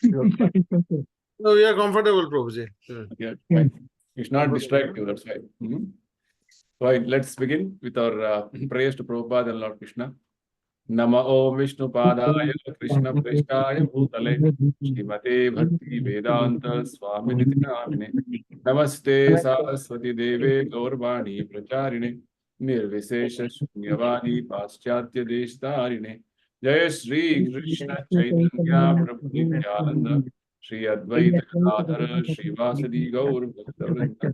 No, we are comfortable, Prabhuji. Yeah, fine. It's not distractive, that's why. Right, let's begin with our prayers to Prabhupada and Lord Krishna. Nama Om Vishnu Padaya Krishna Prestaya Bhutale Srimate Bhakti Vedanta Swami Namine Namaste Saraswati Deve Gaurvani Pracharine Nirvisesha Shunyavani Paschatya Deshtarine Jaya Shri Krishna Chaitanya Prabhu Nityananda Shri Advaita Gadadhara Shri Vasadi Gaur Bhaktavrinda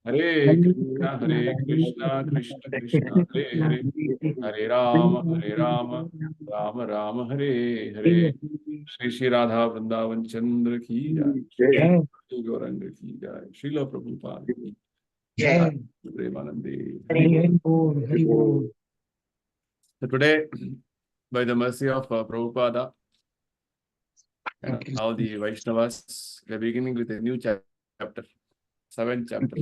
Hare Krishna Krishna Krishna Hare Hare Hare Rama Rama Rama Hare Hare Shri Shri Radha Vrindavan Chandra ki jai Shri Gauranga ki jai Srila Prabhupada ki jai Premanande. So today, by the mercy of Prabhupada, all the Vaishnavas, we are beginning with a new chapter, 7th chapter.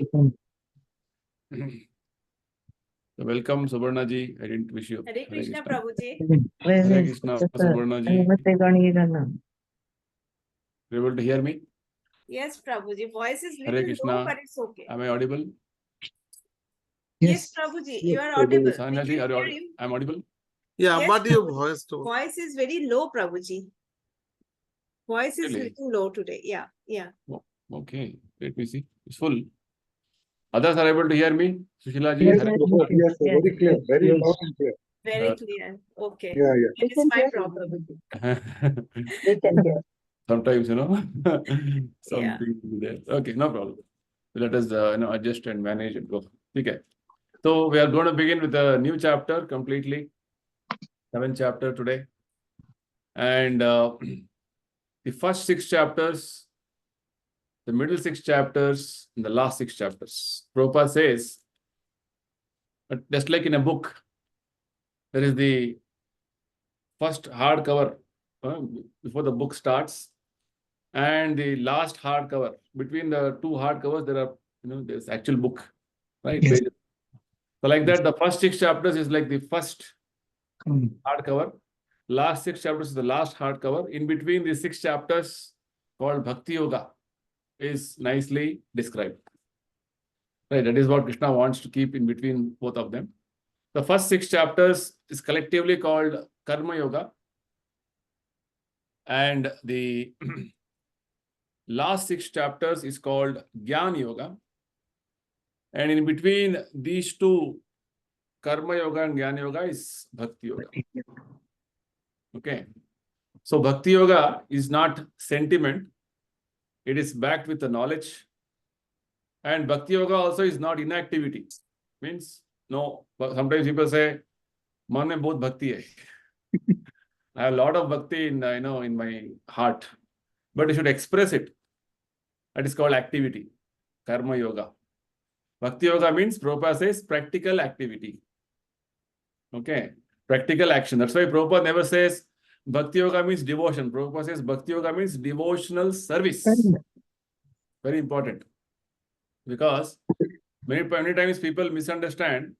So welcome, Subarna ji. I didn't wish you. Hare Krishna, Prabhuji. Hare Krishna, Subarna ji. You able to hear me? Yes, Prabhuji. Voice is Hare little Krishna. low, but it's okay. Am I audible? Yes, Prabhuji. You are audible. Sanya ji, We are can you hear audible? you. I'm audible? Yeah, Yes, but your Prabhuji. voice too. Voice is very low, Prabhuji. Voice is Really? little low today. Yeah, yeah. Okay, let me see. It's full. Others are able to hear me? Sushila ji? Yes, Hare- yes, very clear, very loud and clear. Very clear. Okay. Yeah, yeah. That is my problem. Sometimes, Yeah. something there. Okay, no problem. Let us, adjust and manage and go. Okay. So we are going to begin with a new chapter completely. 7th chapter today. And the first 6 chapters, the middle 6 chapters, and the last 6 chapters. Prabhupada says, just like in a book, there is the first hardcover before the book starts, and the last hardcover. Between the 2 hardcovers, there are, there's actual book, right? Yes. So like that, the first 6 chapters is like the first hardcover. Last 6 chapters is the last hardcover. In between these 6 chapters, called Bhakti Yoga, is nicely described. Right, that is what Krishna wants to keep in between both of them. The first 6 chapters is collectively called Karma Yoga, and the last 6 chapters is called Jnana Yoga. And in between these 2, Karma Yoga and Jnana Yoga, is Bhakti Yoga. Okay. So Bhakti Yoga is not sentiment. It is backed with the knowledge. And Bhakti Yoga also is not inactivity. Means, no, sometimes people say, Man mein bahut bhakti hai. I have a lot of bhakti in, in my heart. But you should express it. That is called activity. Karma Yoga. Bhakti Yoga means, Prabhupada says, practical activity. Okay. Practical action. That's why Prabhupada never says Bhakti Yoga means devotion. Prabhupada says Bhakti Yoga means devotional service. Very important. Because many times people misunderstand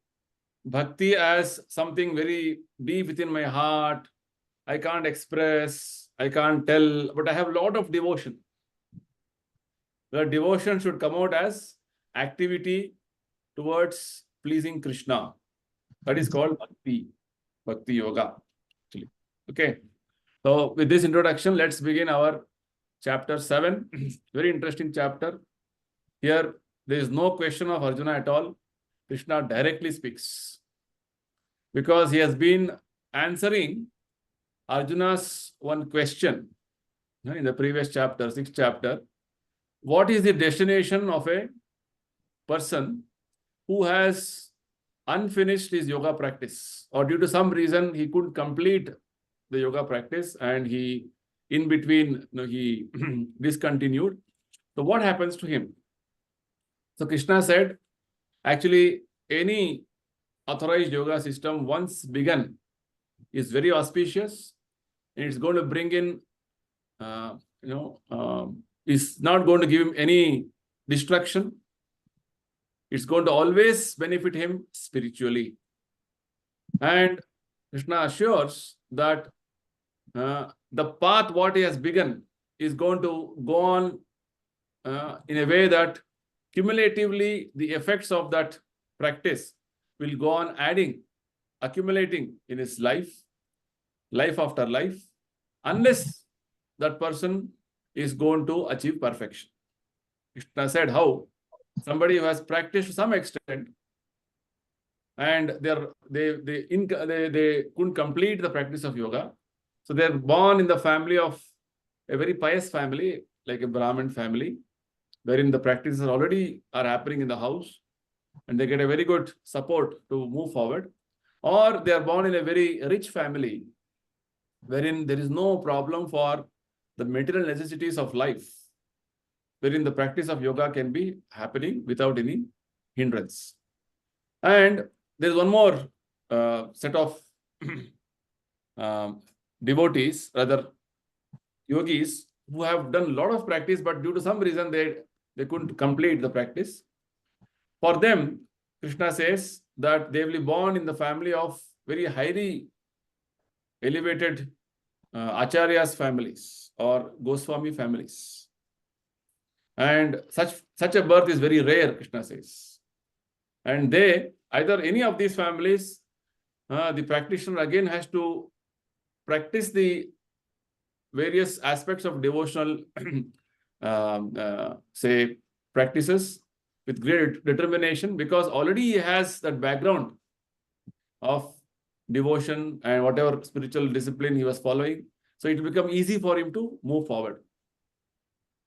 Bhakti as something very deep within my heart. I can't express, I can't tell, but I have a lot of devotion. The devotion should come out as activity towards pleasing Krishna. That is called Bhakti. Bhakti Yoga. Actually. Okay. So with this introduction, let's begin our chapter 7. Very interesting chapter. Here, there is no question of Arjuna at all. Krishna directly speaks. Because he has been answering Arjuna's one question in the previous chapter, 6th chapter. What is the destination of a person who has unfinished his yoga practice, or due to some reason he couldn't complete the yoga practice and he in between he discontinued? So what happens to him? So Krishna said, actually any authorized yoga system once begun is very auspicious, and it's going to bring in is not going to give him any destruction. It's going to always benefit him spiritually. And Krishna assures that the path what he has begun is going to go on in a way that cumulatively the effects of that practice will go on accumulating in his life after life, unless that person is going to achieve perfection. Krishna said how somebody who has practiced to some extent and they couldn't complete the practice of yoga, so they're born in the family of a very pious family, like a Brahmin family, wherein the practices already are happening in the house, and they get a very good support to move forward. Or they are born in a very rich family, wherein there is no problem for the material necessities of life, wherein the practice of yoga can be happening without any hindrance. And there's one more set of devotees, rather yogis, who have done a lot of practice, but due to some reason they couldn't complete the practice. For them, Krishna says that they will be born in the family of very highly elevated acharyas families or Goswami families. And such a birth is very rare, Krishna says. And either any of these families, the practitioner again has to practice the various aspects of devotional, say, practices with great determination, because already he has that background of devotion and whatever spiritual discipline he was following. So it will become easy for him to move forward.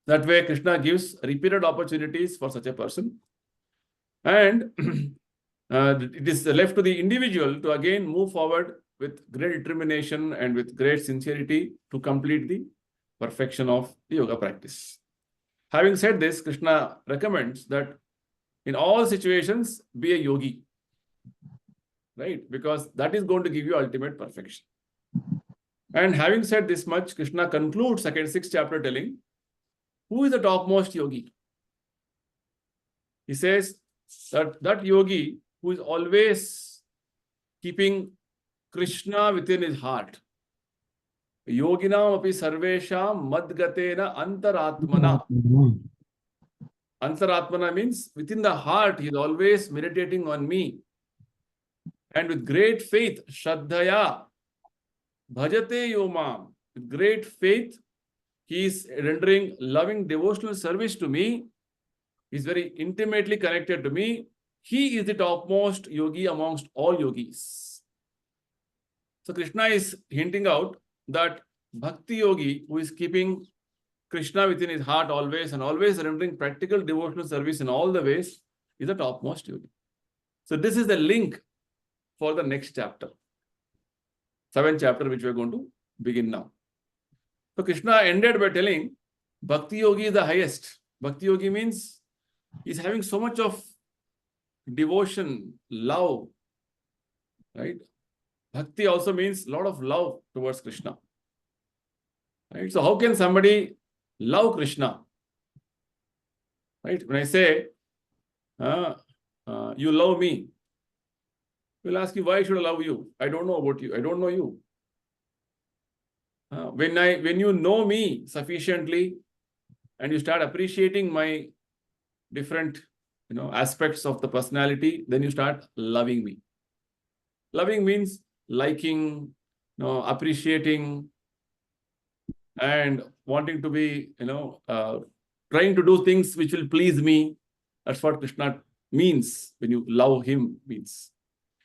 That way, Krishna gives repeated opportunities for such a person. And it is left to the individual to again move forward with great determination and with great sincerity to complete the perfection of the yoga practice. Having said this, Krishna recommends that in all situations, be a yogi, right? Because that is going to give you ultimate perfection. And having said this much, Krishna concludes sixth chapter telling, who is the topmost yogi? He says that yogi who is always keeping Krishna within his heart. Yoginam api sarvesham madgatena antaratmana. Antaratmana means within the heart, he is always meditating on me. And with great faith, Shraddhaya, bhajate yomam. With great faith, he is rendering loving devotional service to me. He is very intimately connected to me. He is the topmost yogi amongst all yogis. So Krishna is hinting out that Bhakti yogi, who is keeping Krishna within his heart always and always rendering practical devotional service in all the ways, is the topmost yogi. So this is the link for the next chapter, 7th chapter, which we are going to begin now. So Krishna ended by telling Bhakti yogi is the highest. Bhakti yogi means he's having so much of devotion, love, right? Bhakti also means a lot of love towards Krishna. Right? So how can somebody love Krishna? Right? When I say, you love me, we'll ask you, why should I love you? I don't know about you. I don't know you. When you know me sufficiently and you start appreciating my different aspects of the personality, then you start loving me. Loving means liking, appreciating, and wanting to be, trying to do things which will please me. That's what Krishna means when you love him means.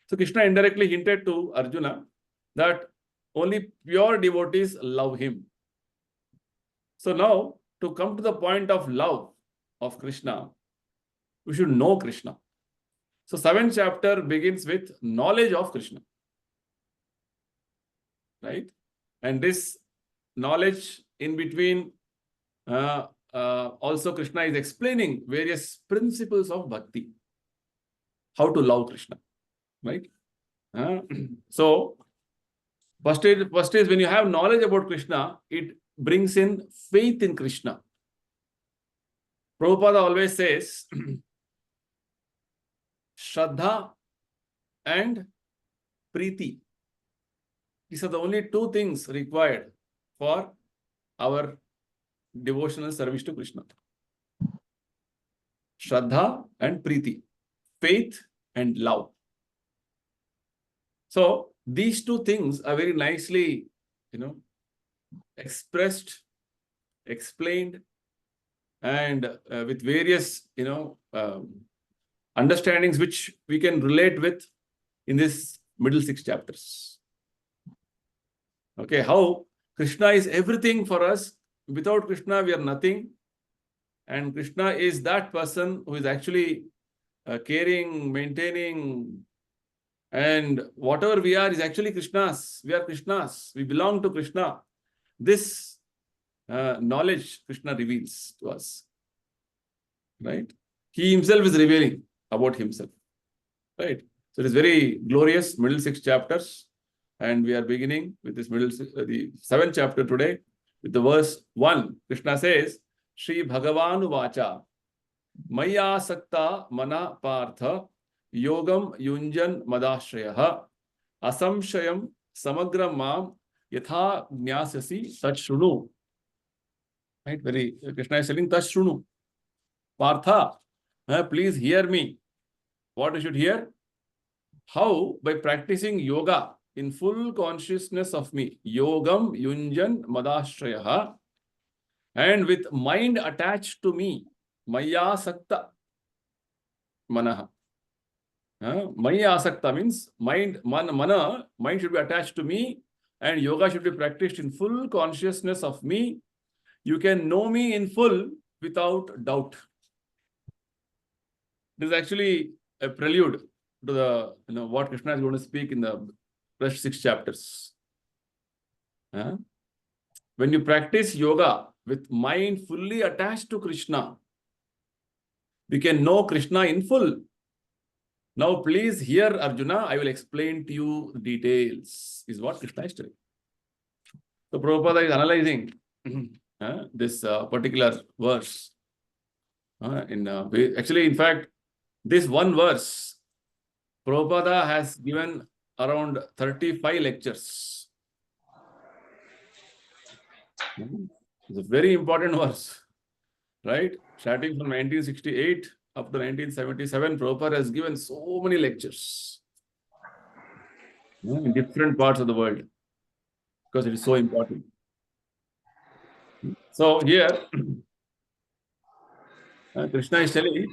So Krishna indirectly hinted to Arjuna that only pure devotees love him. So now, to come to the point of love of Krishna, we should know Krishna. So 7th chapter begins with knowledge of Krishna. Right? And this knowledge in between, also Krishna is explaining various principles of bhakti. How to love Krishna. Right? So, first is when you have knowledge about Krishna, it brings in faith in Krishna. Prabhupada always says, Shraddha and Preeti. These are the only two things required for our devotional service to Krishna. Shraddha and Preeti, faith and love. So these two things are very nicely, expressed, explained, and with various, understandings which we can relate with in this middle 6 chapters. Okay, how Krishna is everything for us. Without Krishna, we are nothing. And Krishna is that person who is actually caring, maintaining, and whatever we are is actually Krishna's. We are Krishna's. We belong to Krishna. This knowledge Krishna reveals to us. Right? He himself is revealing about himself. Right? So it is very glorious middle 6 chapters. And we are beginning with this the 7th chapter today with the verse 1. Krishna says, Shri Bhagavan Vacha Maya Sakta Mana Partha Yogam Yunjan Madashrayah Asamshayam Samagram Mam Yatha Jnasasi Tat Shrunu. Right? Very Krishna is telling Tat Shrunu. Partha, please hear me. What you should hear? How? By practicing yoga in full consciousness of me. Yogam Yunjan Madashrayah. And with mind attached to me. Maya Sakta Manaha. Maya Sakta means mind, mana, mind should be attached to me, and yoga should be practiced in full consciousness of me. You can know me in full without doubt. This is actually a prelude to the what Krishna is going to speak in the first 6 chapters. When you practice yoga with mind fully attached to Krishna, we can know Krishna in full. Now, please hear, Arjuna, I will explain to you the details, is what Krishna is telling. So, Prabhupada is analyzing this particular verse. Actually, in fact, this one verse, Prabhupada has given around 35 lectures. It's a very important verse, right? Starting from 1968 up to 1977, Prabhupada has given so many lectures in different parts of the world because it is so important. So here, Krishna is telling,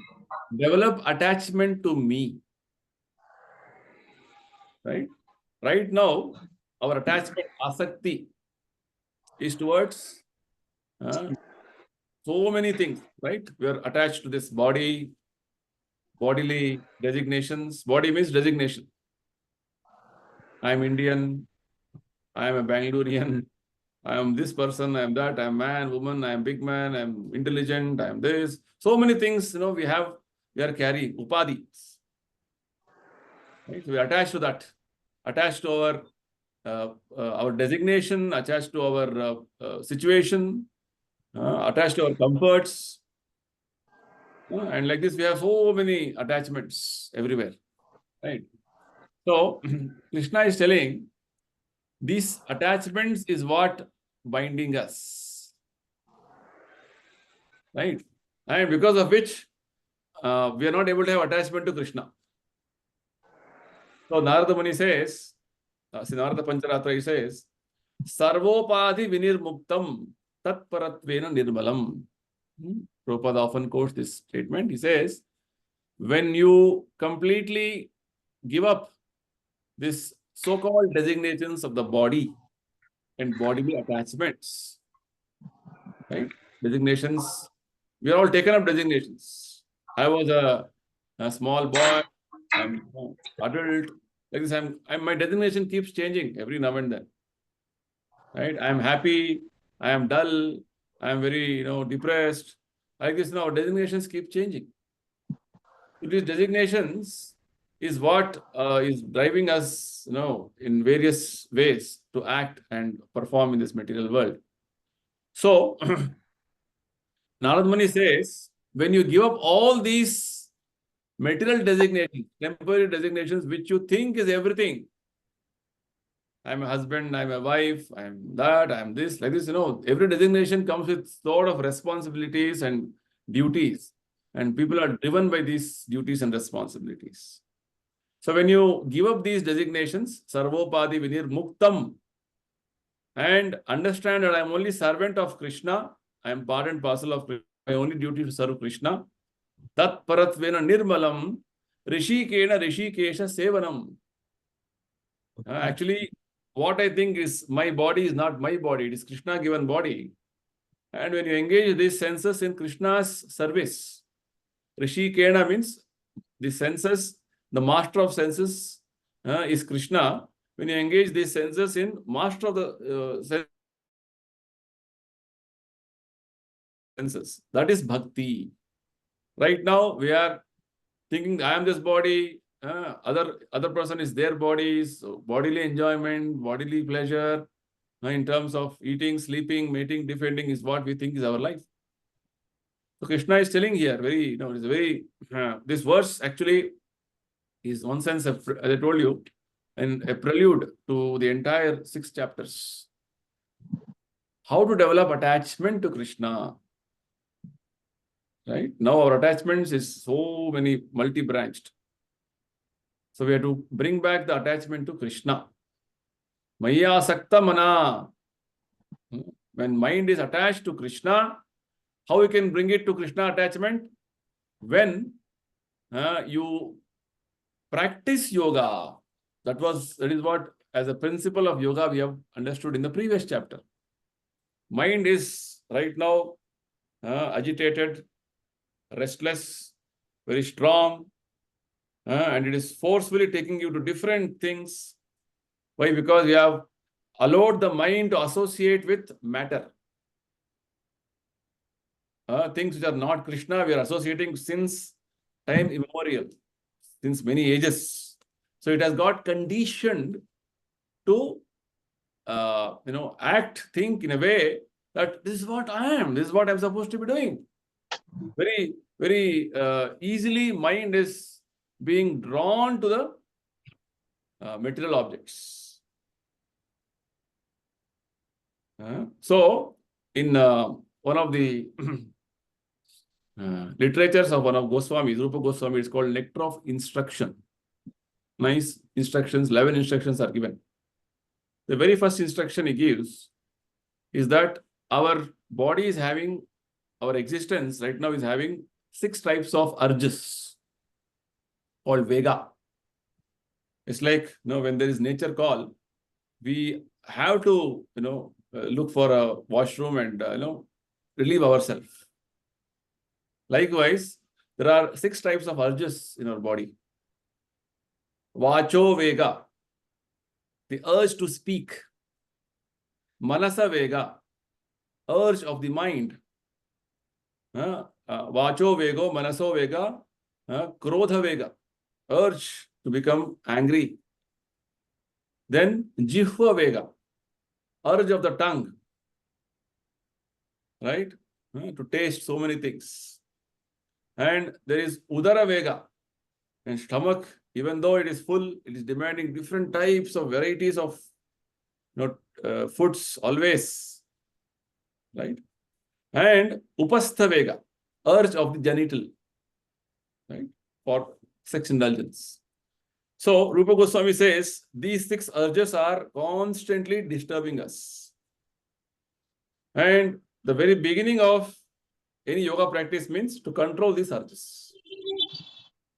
develop attachment to me. Right? Right now, our attachment, asakti, is towards so many things, right? We are attached to this body, bodily designations. Body means designation. I am Indian. I am a Bangalorean. I am this person. I am that. I am man, woman. I am big man. I am intelligent. I am this. So many things, we are carrying. Upadhi. Right? So we are attached to that. Attached to our designation, attached to our situation, attached to our comforts. And like this, we have so many attachments everywhere. Right? So, Krishna is telling, these attachments is what binding us. Right? And because of which, we are not able to have attachment to Krishna. So, Narada Muni says, Narada Pancharatra, he says, Sarvopadhi vinirmuktam tatparatvena nirmalam. Prabhupada often quotes this statement. He says, when you completely give up this so-called designations of the body and bodily attachments, right? Designations, we are all taken up designations. I was a small boy, I'm adult. Like this, my designation keeps changing every now and then. Right? I am happy, I am dull, I am very, depressed. Like this, designations keep changing. So these designations is what is driving us, in various ways to act and perform in this material world. So, Narada Muni says, when you give up all these material designations, temporary designations, which you think is everything, I'm a husband, I'm a wife, I'm that, I'm this, like this. Every designation comes with sort of responsibilities and duties. And people are driven by these duties and responsibilities. So when you give up these designations, Sarvopadi Vinir Muktam, and understand that I'm only servant of Krishna, I am part and parcel of Krishna, my only duty to serve Krishna. Tat Paratvena Nirmalam, Rishikena Rishikesha Sevanam. Actually, what I think is my body is not my body, it is Krishna given body. And when you engage these senses in Krishna's service, Rishikena means the senses, the master of senses is Krishna. When you engage these senses in master of the senses, that is bhakti. Right now, we are thinking I am this body, other person is their bodies, so bodily enjoyment, bodily pleasure, in terms of eating, sleeping, mating, defending is what we think is our life. So Krishna is telling here, it's very, this verse actually is one sense, as I told you, and a prelude to the entire 6 chapters. How to develop attachment to Krishna. Right? Now our attachments is so many multi-branched. So we have to bring back the attachment to Krishna. Maya sakta mana. When mind is attached to Krishna, how we can bring it to Krishna attachment? When you practice yoga. That is what, as a principle of yoga, we have understood in the previous chapter. Mind is right now agitated, restless, very strong, and it is forcefully taking you to different things. Why? Because we have allowed the mind to associate with matter. Things which are not Krishna, we are associating since time immemorial, since many ages. So it has got conditioned to think in a way that this is what I am, this is what I'm supposed to be doing. Very, very easily mind is being drawn to the material objects. So in one of the literatures of one of Goswamis, Rupa Goswami, it's called Nectar of Instruction. Nice instructions, 11 instructions are given. The very first instruction he gives is that our body is having, our existence right now is having 6 types of urges called Vega. It's like, when there is nature call, we have to, look for a washroom and, relieve ourselves. Likewise, there are 6 types of urges in our body. Vacho Vega, the urge to speak. Manasa Vega, urge of the mind. Vacho Vego, Manaso Vega, Krodha Vega, urge to become angry. Then Jihva Vega, urge of the tongue, right? To taste so many things. And there is Udara Vega, and stomach, even though it is full, it is demanding different types of varieties of foods always, right? And Upastha Vega, urge of the genital, right? For sex indulgence. So Rupa Goswami says these 6 urges are constantly disturbing us. And the very beginning of any yoga practice means to control these urges.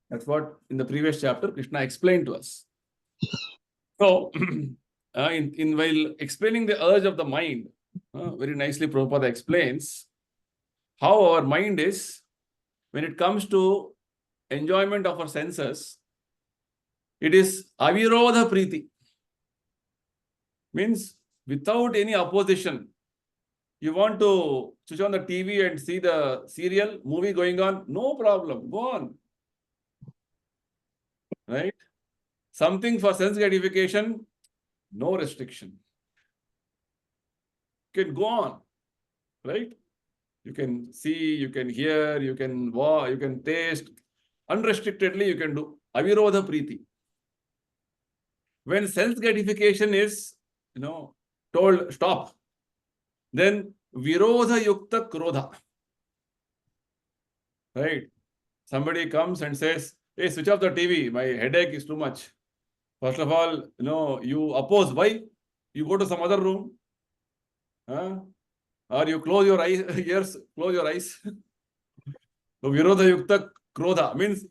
That's what in the previous chapter Krishna explained to us. So while explaining the urge of the mind, very nicely Prabhupada explains how our mind is, when it comes to enjoyment of our senses, it is avirodha priti. Means without any opposition. You want to switch on the TV and see the serial, movie going on, no problem, go on. Right? Something for sense gratification, no restriction. You can go on, right? You can see, you can hear, you can watch, you can taste. Unrestrictedly, you can do. Avirodha priti. When sense gratification is, told stop, then virodha yukta krodha. Right? Somebody comes and says, hey, switch off the TV. My headache is too much. First of all, you oppose. Why? You go to some other room. Or you close your eyes, ears, close your eyes. So virodha yukta krodha means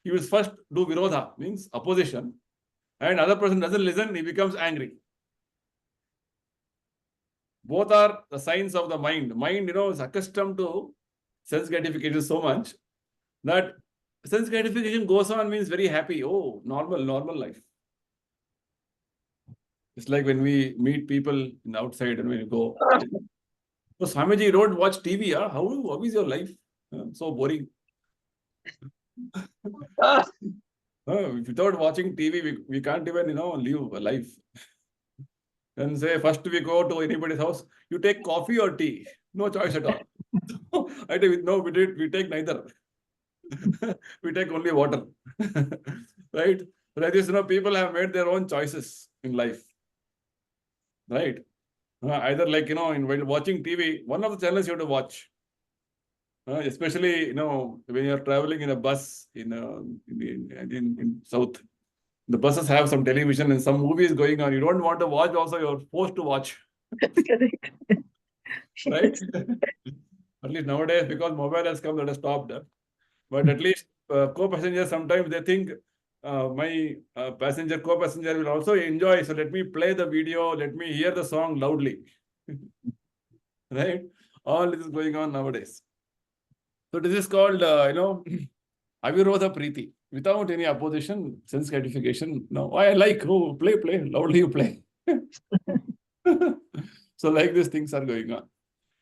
he will first do virodha, means opposition. And other person doesn't listen, he becomes angry. Both are the signs of the mind. Mind, is accustomed to sense gratification so much that sense gratification goes on, means very happy. Oh, normal life. It's like when we meet people in outside and when you go, so Swamiji, you don't watch TV, huh? How is your life? So boring. Without watching TV, we can't even, live a life. And say, first we go to anybody's house, you take coffee or tea? No choice at all. We take neither. We take only water. Right? Like this, people have made their own choices in life. Right? Either like, while watching TV, one of the channels you have to watch. Especially, when you're traveling in a bus in South. The buses have some television and some movies going on. You don't want to watch also, you're forced to watch. Correct. Right? At least nowadays, because mobile has come, that has stopped. But at least co-passengers, sometimes they think my co-passenger will also enjoy. So let me play the video, let me hear the song loudly. Right? All this is going on nowadays. So this is called, avirodha priti. Without any opposition, sense gratification. No, I like, play, loudly you play. So like these things are going on.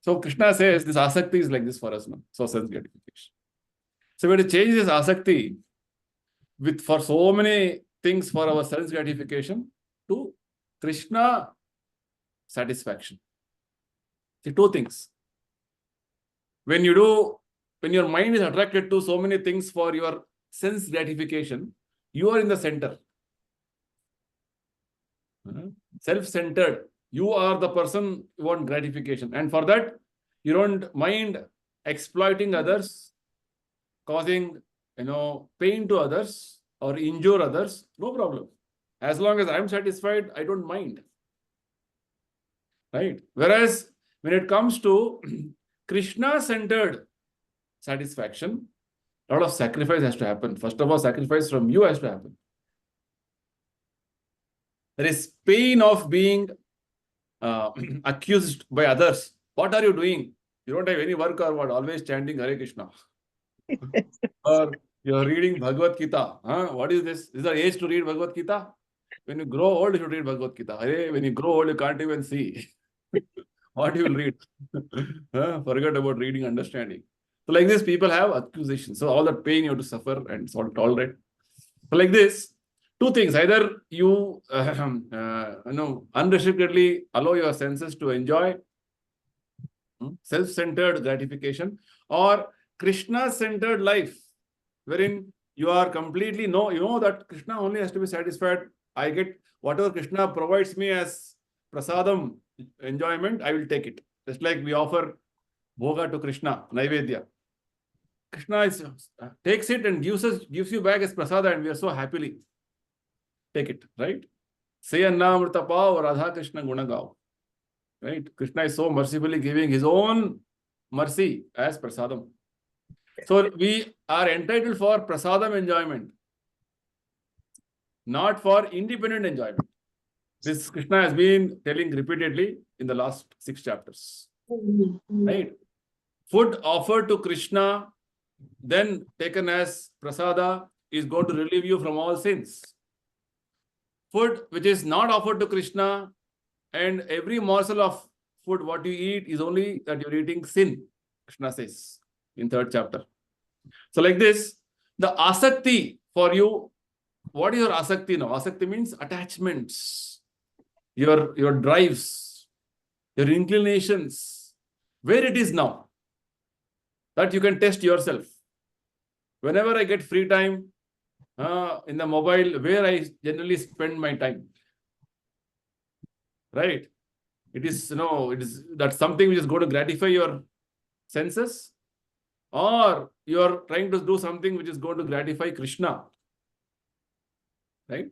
So Krishna says this asakti is like this for us now. So sense gratification. So we have to change this asakti for so many things for our sense gratification to Krishna satisfaction. See, two things. When your mind is attracted to so many things for your sense gratification, you are in the center. Self-centered. You are the person who want gratification. And for that, you don't mind exploiting others, causing, pain to others or injure others. No problem. As long as I'm satisfied, I don't mind. Right? Whereas when it comes to Krishna-centered satisfaction, a lot of sacrifice has to happen. First of all, sacrifice from you has to happen. There is pain of being accused by others. What are you doing? You don't have any work or what? Always chanting Hare Krishna. Or you're reading Bhagavad Gita. What is this? Is there age to read Bhagavad Gita? When you grow old, you should read Bhagavad Gita. When you grow old, you can't even see what you will read. Forget about reading, understanding. So like this, people have accusations. So all that pain you have to suffer and sort of tolerate. So like this, two things. Either you, unrestrictedly allow your senses to enjoy self-centered gratification, or Krishna-centered life, wherein you are completely you know that Krishna only has to be satisfied. I get whatever Krishna provides me as prasadam enjoyment, I will take it. Just like we offer bhoga to Krishna, Naivedya. Krishna takes it and gives you back as prasada, and we are so happily take it, right? Say Annamrita Pav, Radha Krishna Gunagav. Right? Krishna is so mercifully giving his own mercy as prasadam. So we are entitled for prasadam enjoyment, not for independent enjoyment. This Krishna has been telling repeatedly in the last 6 chapters. Right? Food offered to Krishna, then taken as prasada, is going to relieve you from all sins. Food which is not offered to Krishna, and every morsel of food what you eat is only that you're eating sin, Krishna says in 3rd chapter. So like this, the asakti for you, what is your asakti now? Asakti means attachments, your drives, your inclinations, where it is now, that you can test yourself. Whenever I get free time in the mobile, where I generally spend my time. right? It is, that's something which is going to gratify your senses, or you are trying to do something which is going to gratify Krishna, right?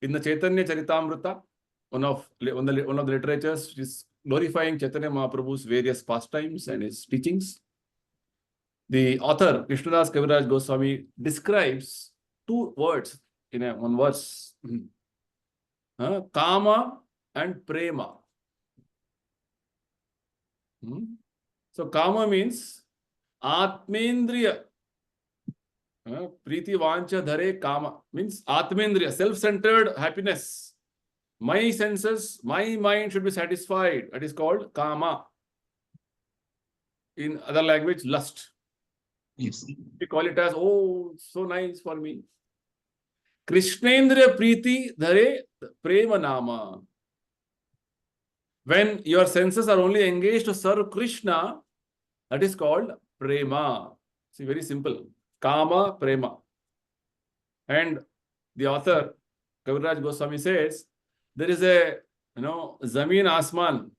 In the Chaitanya Charitamrita, one of the literatures which is glorifying Chaitanya Mahaprabhu's various pastimes and his teachings, the author Krishnadas Kaviraj Goswami describes two words in one verse: Kama and Prema. So Kama means Atmendriya. Priti Vancha Dhare Kama means Atmendriya, self-centered happiness. My senses, my mind should be satisfied. That is called Kama. In other language, lust. Yes. We call it as, oh, so nice for me. Krishnendriya Priti Dhare Prema Nama. When your senses are only engaged to serve Krishna, that is called Prema. See, very simple. Kama, Prema. And the author, Kaviraj Goswami, says, there is a, Zameen Asman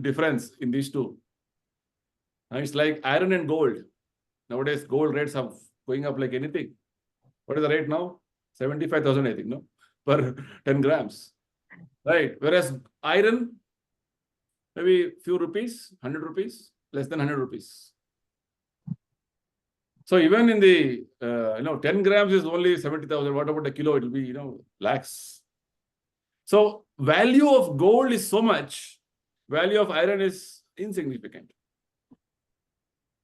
difference in these two. It's like iron and gold. Nowadays, gold rates are going up like anything. What is the rate now? 75,000, I think, no? Per 10 grams. Right. Whereas iron, maybe few rupees, 100 rupees, less than 100 rupees. So even in the, 10 grams is only 70,000. What about a kilo? It will be, lakhs. So value of gold is so much, value of iron is insignificant.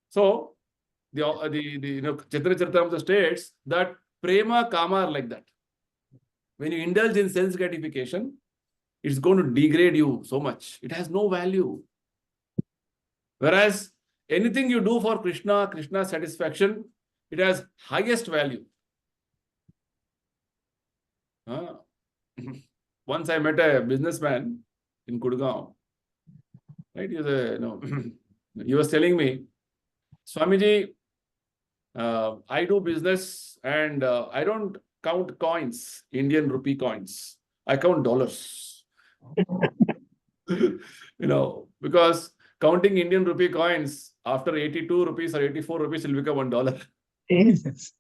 So the Chaitanya Charitamrita states that Prema, Kama are like that. When you indulge in sense gratification, it's going to degrade you so much. It has no value. Whereas anything you do for Krishna's satisfaction, it has highest value. Once I met a businessman in Gurgaon. Right? He was telling me, Swamiji, I do business and I don't count coins, Indian rupee coins. I count dollars. Because counting Indian rupee coins after 82 rupees or 84 rupees will become $1. Yes.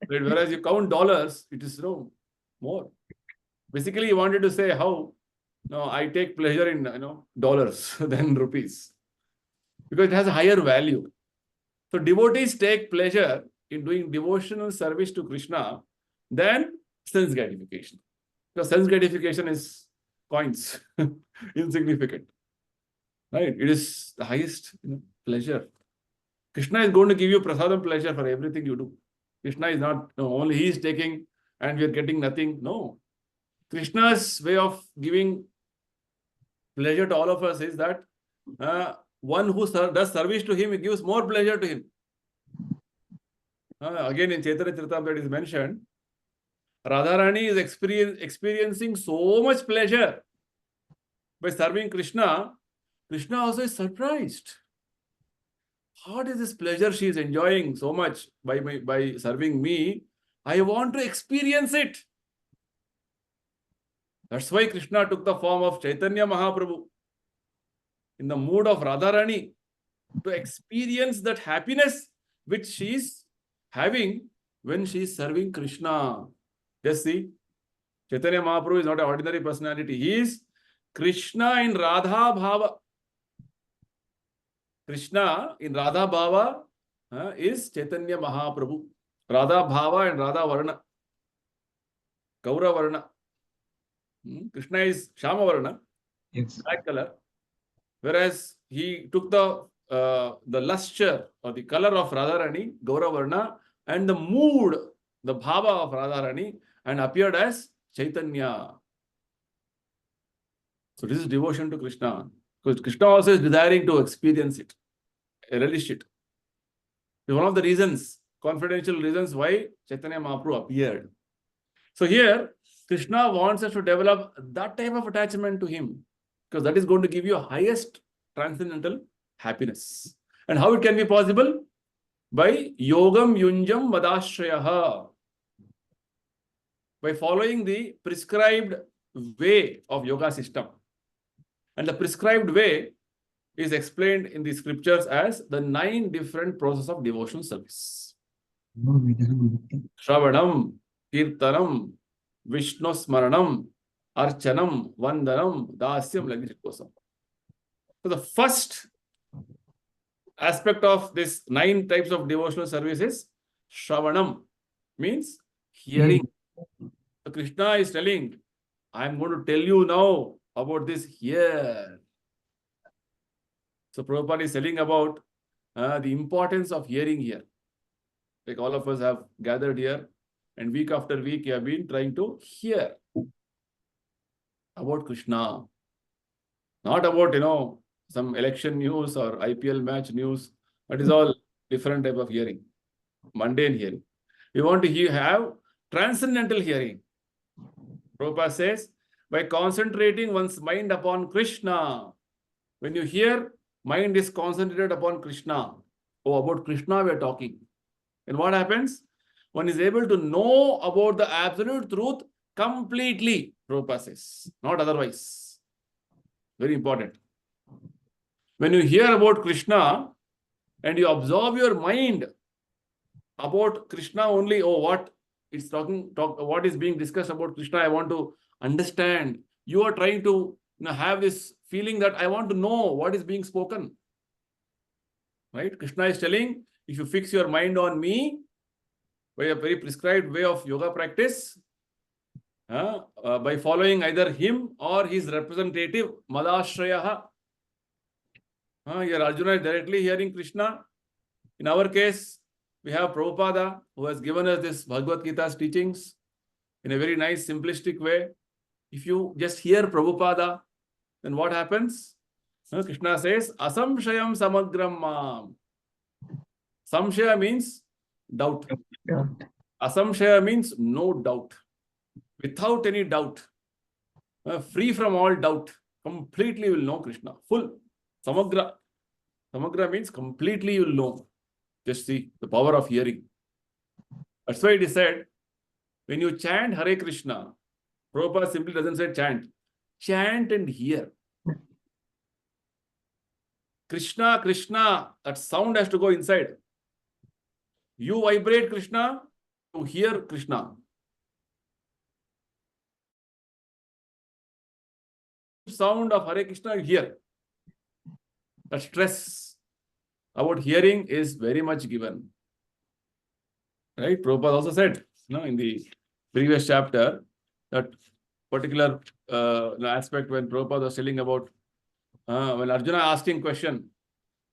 Right? Whereas you count dollars, it is more. Basically, he wanted to say how I take pleasure in dollars than rupees, because it has a higher value. So devotees take pleasure in doing devotional service to Krishna than sense gratification. Because sense gratification is coins, insignificant. Right? It is the highest pleasure. Krishna is going to give you prasadam pleasure for everything you do. Krishna is not, only he is taking and we are getting nothing. No. Krishna's way of giving pleasure to all of us is that one who does service to him, it gives more pleasure to him. Again, in Chaitanya Charitamrita, it is mentioned, Radharani is experiencing so much pleasure by serving Krishna. Krishna also is surprised. What is this pleasure she is enjoying so much by serving me? I want to experience it. That's why Krishna took the form of Chaitanya Mahaprabhu in the mood of Radharani to experience that happiness which she is having when she is serving Krishna. Just see, Chaitanya Mahaprabhu is not an ordinary personality. He is Krishna in Radha Bhava. Krishna in Radha Bhava is Chaitanya Mahaprabhu. Radha Bhava and Radha Varna. Gaura Varna. Krishna is Shama Varna, Yes. black color. Whereas he took the luster or the color of Radharani, Gaura Varna, and the mood, the bhava of Radharani, and appeared as Chaitanya. So this is devotion to Krishna. Because Krishna also is desiring to experience it, relish it. It's one of the reasons, confidential reasons why Chaitanya Mahaprabhu appeared. So here, Krishna wants us to develop that type of attachment to him, because that is going to give you a highest transcendental happiness. And how it can be possible? By yogam yunjam vadashrayaha. By following the prescribed way of yoga system. And the prescribed way is explained in the scriptures as the 9 different processes of devotional service. Shravanam, Kirtanam, Vishnu Smaranam, Archanam, Vandanam, Dasyam, like this it goes on. So the first aspect of this 9 types of devotional service is Shravanam, means hearing. So Krishna is telling, I am going to tell you now about this here. So Prabhupada is telling about the importance of hearing here. Like all of us have gathered here, and week after week you have been trying to hear about Krishna. Not about, some election news or IPL match news. That is all different type of hearing. Mundane hearing. We want to have transcendental hearing. Prabhupada says, by concentrating one's mind upon Krishna, when you hear, mind is concentrated upon Krishna. Oh, about Krishna we are talking. And what happens? One is able to know about the absolute truth completely, Prabhupada says, not otherwise. Very important. When you hear about Krishna and you absorb your mind about Krishna only, what what is being discussed about Krishna, I want to understand. You are trying to have this feeling that I want to know what is being spoken. Right? Krishna is telling, if you fix your mind on me by a very prescribed way of yoga practice, by following either him or his representative, Madashrayaha. Here Arjuna is directly hearing Krishna. In our case, we have Prabhupada, who has given us this Bhagavad Gita's teachings in a very nice, simplistic way. If you just hear Prabhupada, then what happens? Krishna says, Asamshayam samagram mam. Samshaya means doubt. Asamshaya means no doubt. Without any doubt. Free from all doubt. Completely will know Krishna. Full. Samagra. Samagra means completely you will know. Just see the power of hearing. That's why it is said, when you chant Hare Krishna, Prabhupada simply doesn't say chant. Chant and hear. Krishna, Krishna, that sound has to go inside. You vibrate Krishna, you hear Krishna. Sound of Hare Krishna, you hear. That stress about hearing is very much given. Right? Prabhupada also said, in the previous chapter, that particular aspect when Prabhupada was telling about when Arjuna asking question,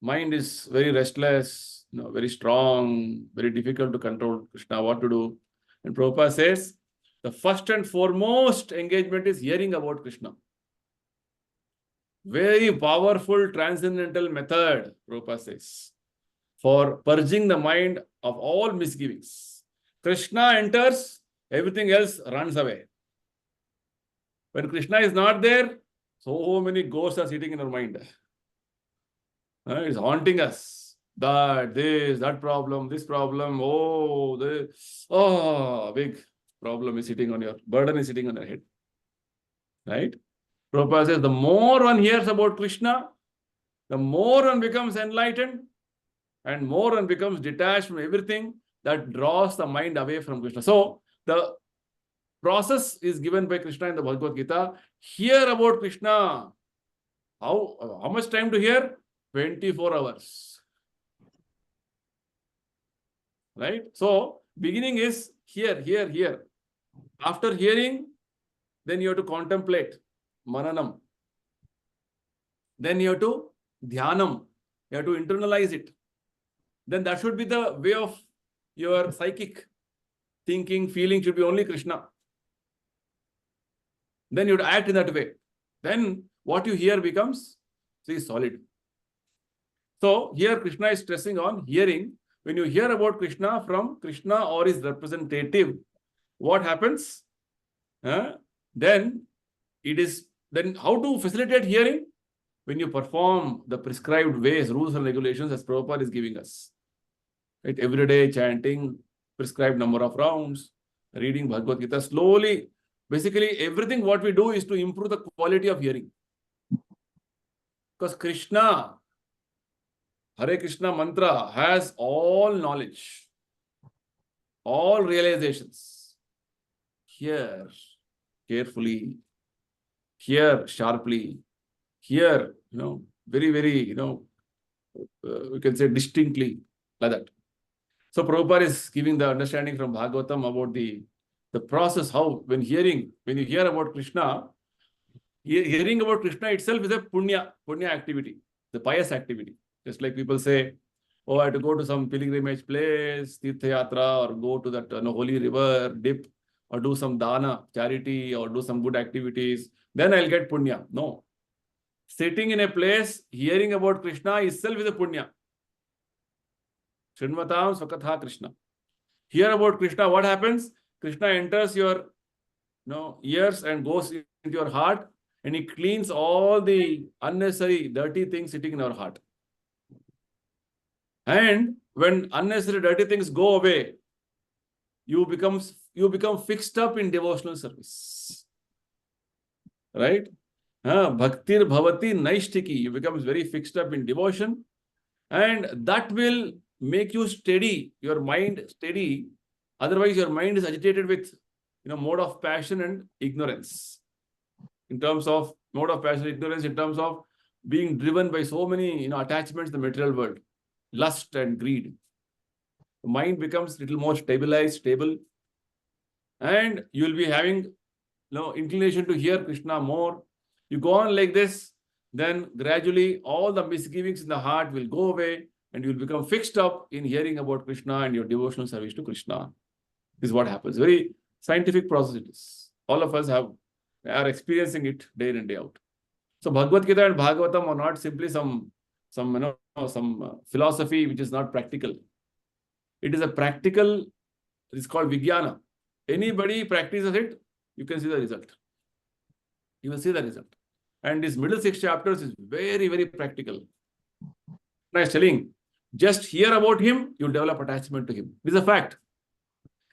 mind is very restless, very strong, very difficult to control Krishna, what to do? And Prabhupada says, the first and foremost engagement is hearing about Krishna. Very powerful transcendental method, Prabhupada says, for purging the mind of all misgivings. Krishna enters, everything else runs away. When Krishna is not there, so many ghosts are sitting in our mind. It's haunting us. That problem, this problem, big problem is sitting on your, burden is sitting on your head. Right? Prabhupada says, the more one hears about Krishna, the more one becomes enlightened and more one becomes detached from everything that draws the mind away from Krishna. So, the process is given by Krishna in the Bhagavad Gita. Hear about Krishna. How much time to hear? 24 hours. Right? So, beginning is hear. After hearing, then you have to contemplate. Mananam. Then you have to dhyanam. You have to internalize it. Then that should be the way of your psychic thinking, feeling should be only Krishna. Then you have to act in that way. Then what you hear becomes solid. So here Krishna is stressing on hearing. When you hear about Krishna from Krishna or his representative, what happens? Then how to facilitate hearing? When you perform the prescribed ways, rules and regulations as Prabhupada is giving us. Right? Every day chanting, prescribed number of rounds, reading Bhagavad Gita slowly. Basically, everything what we do is to improve the quality of hearing. Because Krishna, Hare Krishna mantra has all knowledge, all realizations. Hear carefully, hear sharply, hear, very, very, we can say distinctly, like that. So Prabhupada is giving the understanding from Bhagavatam about the process, how when you hear about Krishna, hearing about Krishna itself is a punya activity, the pious activity. Just like people say, oh, I have to go to some pilgrimage place, Tirtha Yatra, or go to that holy river, dip, or do some dana, charity, or do some good activities, then I'll get punya. No. Sitting in a place, hearing about Krishna itself is a punya. Srinmatam Swakatha Krishna. Hear about Krishna, what happens? Krishna enters your ears and goes into your heart, and he cleans all the unnecessary dirty things sitting in our heart. And when unnecessary dirty things go away, you become fixed up in devotional service. Right? Bhaktir bhavati naishtiki. You become very fixed up in devotion, and that will make you steady, your mind steady. Otherwise, your mind is agitated with mode of passion and ignorance. In terms of mode of passion, ignorance, in terms of being driven by so many attachments in the material world, lust and greed. The mind becomes a little more stable, and you will be having inclination to hear Krishna more. You go on like this, then gradually all the misgivings in the heart will go away, and you will become fixed up in hearing about Krishna and your devotional service to Krishna. This is what happens. Very scientific process it is. All of us are experiencing it day in and day out. So Bhagavad Gita and Bhagavatam are not simply some philosophy which is not practical. It is a practical. It's called Vijnana. Anybody practices it, you can see the result. You will see the result. And these middle 6 chapters is very, very practical. I was telling, just hear about him, you'll develop attachment to him. This is a fact.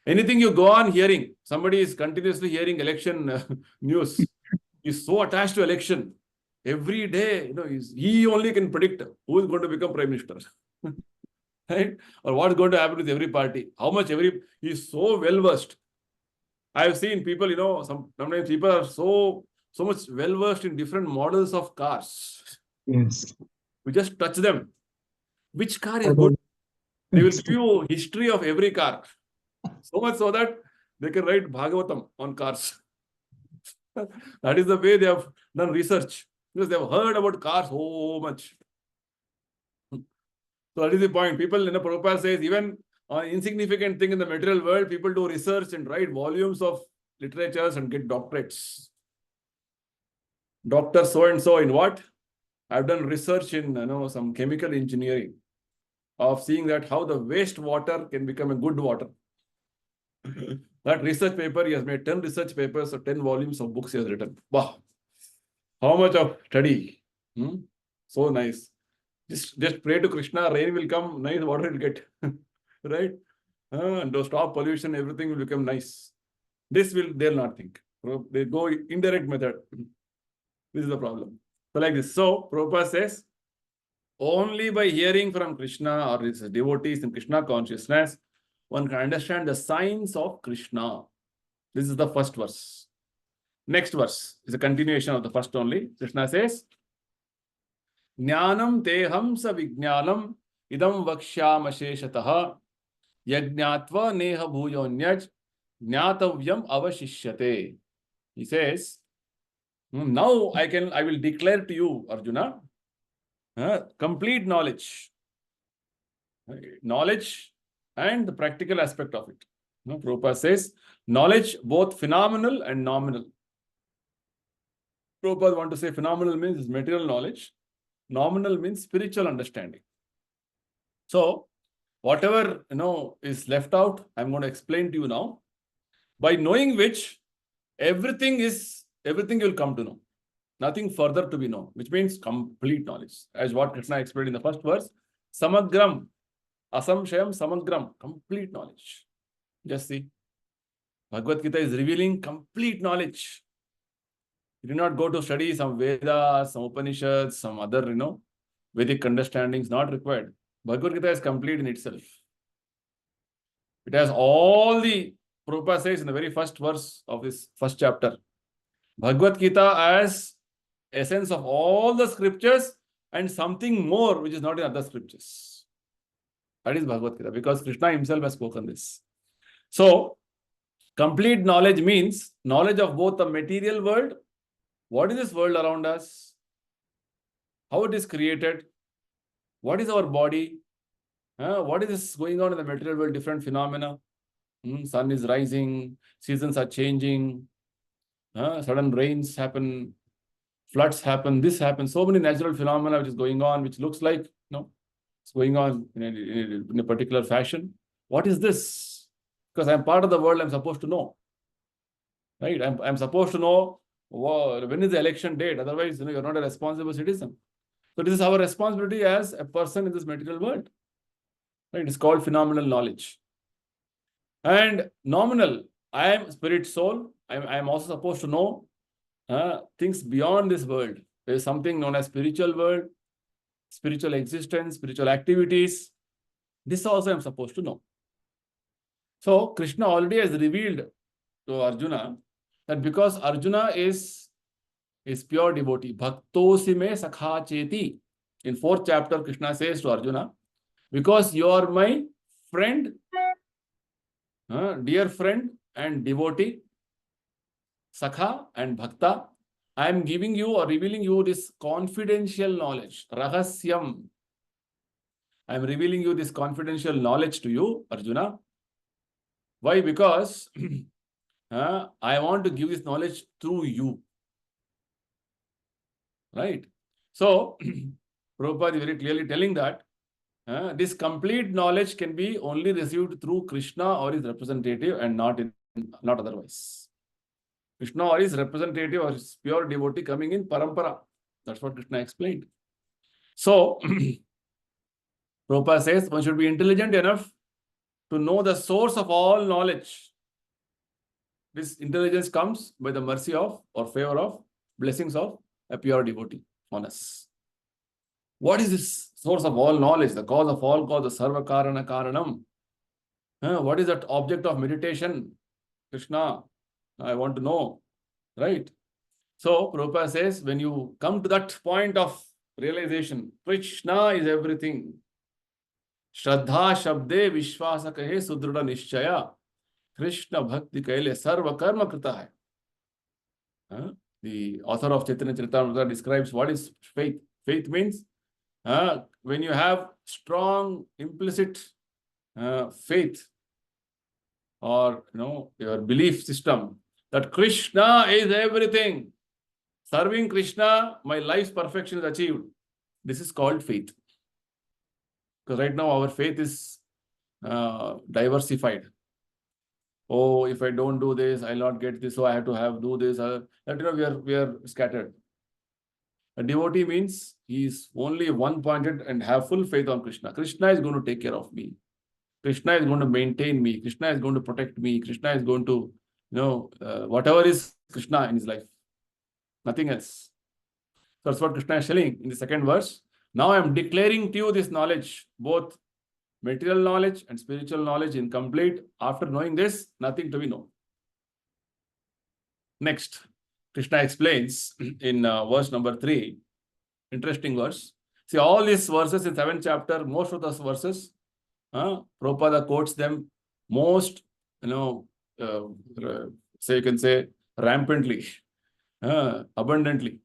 Anything you go on hearing, somebody is continuously hearing election news. He's so attached to election. Every day, he only can predict who is going to become prime minister. Right? Or what is going to happen with every party. How much he is so well versed. I have seen people, sometimes people are so much well versed in different models of cars. Yes. We just touch them. Which car is good? They will give you history of every car. So much so that they can write Bhagavatam on cars. That is the way they have done research. Because they have heard about cars so much. So that is the point. People, Prabhupada says, even on insignificant thing in the material world, people do research and write volumes of literatures and get doctorates. Doctor so-and-so in what? I've done research in some chemical engineering of seeing that how the waste water can become a good water. That research paper, he has made 10 research papers, or 10 volumes of books he has written. Wow. How much of study. So nice. Just pray to Krishna, rain will come, nice water will get. Right? And to stop pollution, everything will become nice. They'll not think. They go indirect method. This is the problem. So like this. So Prabhupada says, only by hearing from Krishna or his devotees in Krishna consciousness, one can understand the signs of Krishna. This is the first verse. Next verse is a continuation of the first only. Krishna says, Jnanam teham sa vijnanam idam vakshyam asheshataha yajnatva neha bhujonyaj jnatavyam avashishyate. He says, now I will declare to you, Arjuna, complete knowledge. Knowledge and the practical aspect of it. Prabhupada says, knowledge both phenomenal and nominal. Prabhupada want to say phenomenal means material knowledge. Nominal means spiritual understanding. So, whatever is left out, I'm going to explain to you now. By knowing which, everything you'll come to know. Nothing further to be known, which means complete knowledge. As what Krishna explained in the first verse, samagram, asamshayam samagram, complete knowledge. Just see, Bhagavad Gita is revealing complete knowledge. You do not go to study some Vedas, some Upanishads, some other, Vedic understandings, not required. Bhagavad Gita is complete in itself. It has all the, Prabhupada says in the very first verse of this first chapter, Bhagavad Gita as essence of all the scriptures and something more which is not in other scriptures. That is Bhagavad Gita, because Krishna himself has spoken this. So, complete knowledge means knowledge of both the material world, what is this world around us, how it is created, what is our body, what is this going on in the material world, different phenomena. Sun is rising, seasons are changing, sudden rains happen, floods happen, this happens, so many natural phenomena which is going on, which looks like, it's going on in a particular fashion. What is this? Because I'm part of the world, I'm supposed to know. Right? I'm supposed to know when is the election date. Otherwise, you're not a responsible citizen. So this is our responsibility as a person in this material world. Right? It's called phenomenal knowledge. And nominal, I am spirit soul. I am also supposed to know things beyond this world. There is something known as spiritual world, spiritual existence, spiritual activities. This also I am supposed to know. So Krishna already has revealed to Arjuna that because Arjuna is pure devotee, bhaktosi me sakha cheti. In 4th chapter, Krishna says to Arjuna, because you are my friend, dear friend and devotee, sakha and bhakta, I am giving you or revealing you this confidential knowledge, rahasyam. I am revealing you this confidential knowledge to you, Arjuna. Why? Because I want to give this knowledge through you. Right? So, Prabhupada is very clearly telling that this complete knowledge can be only received through Krishna or his representative and not otherwise. Krishna or his representative or his pure devotee coming in parampara. That's what Krishna explained. So, Prabhupada says one should be intelligent enough to know the source of all knowledge. This intelligence comes by the mercy of or favor of blessings of a pure devotee on us. What is this source of all knowledge? The cause of all cause, the sarva karana karanam. What is that object of meditation? Krishna, I want to know. Right? So, Prabhupada says, when you come to that point of realization, Krishna is everything. Shraddha shabde vishwasa kahe sudruda nishchaya. Krishna bhakti kaile sarva karma krita hai. The author of Chaitanya Charitamrita describes what is faith. Faith means when you have strong implicit faith or your belief system that Krishna is everything. Serving Krishna, my life's perfection is achieved. This is called faith. Because right now our faith is diversified. Oh, if I don't do this, I'll not get this, so I have to do this. We are scattered. A devotee means he is only one-pointed and have full faith on Krishna. Krishna is going to take care of me. Krishna is going to maintain me. Krishna is going to protect me. Krishna is going to, whatever is Krishna in his life. Nothing else. That's what Krishna is telling in the 2nd verse. Now I am declaring to you this knowledge, both material knowledge and spiritual knowledge incomplete. After knowing this, nothing to be known. Next, Krishna explains in verse number 3, interesting verse. See, all these verses in 7th chapter, most of those verses, Prabhupada quotes them most, so you can say rampantly, abundantly.